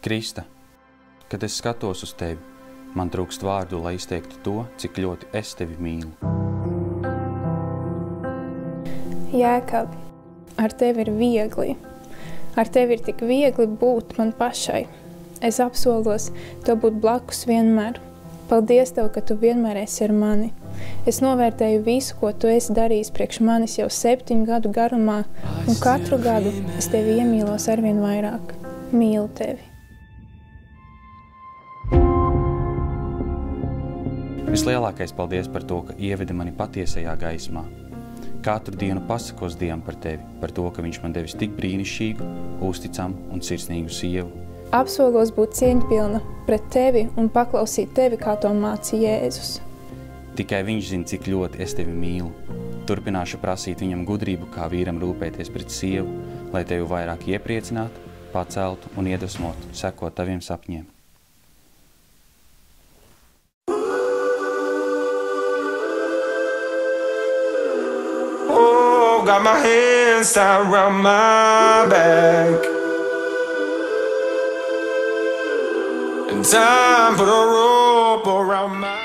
Krista, kad es skatos uz tevi, man trūkst vārdu, lai izteiktu to, cik ļoti es tevi mīlu. Jēkab, ar tevi ir viegli. Ar tevi ir tik viegli būt man pašai. Es apsolos tev būt blakus vienmēr. Paldies tev, ka tu vienmēr esi ar mani. Es novērtēju visu, ko tu esi darījis priekš manis jau 7 gadu garumā, un katru gadu es tevi iemīlos arvien vairāk. Mīlu tevi. Vislielākais paldies par to, ka ievedi mani patiesajā gaismā. Katru dienu pasakos Dievam par tevi, par to, ka viņš man devis tik brīnišķīgu, uzticamu un sirsnīgu sievu. Apsolos būt cieņpilna pret tevi un paklausīt tevi, kā to māca Jēzus. Tikai viņš zina, cik ļoti es tevi mīlu. Turpināšu prasīt viņam gudrību, kā vīram rūpēties pret sievu, lai tevi vairāk iepriecinātu, paceltu un iedvesmotu, sekot taviem sapņiem. Oh, got my hands tied around my back, and time put a rope around my...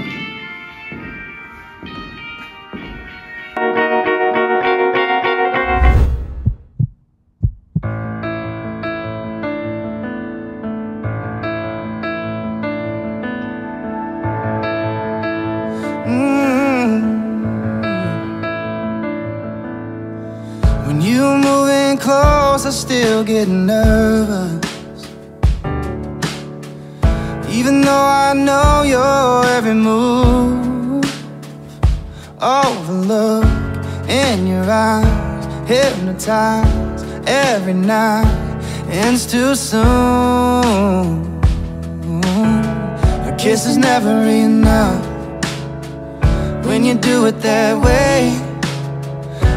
When you moving close, I still get nervous, even though I know your every move. Overlook in your eyes, hypnotized every night, ends too soon. A kiss is never enough when you do it that way.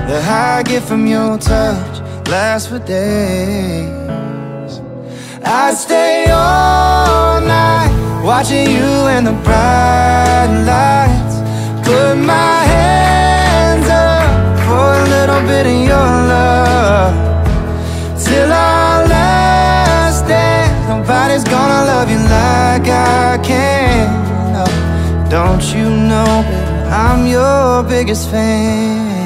The high I get from your touch lasts for days. I'd stay all night watching you in the bright lights, put my hands up for a little bit of your love, till our last dance. Nobody's gonna love you like I can. Oh, don't you know, baby, I'm your biggest fan.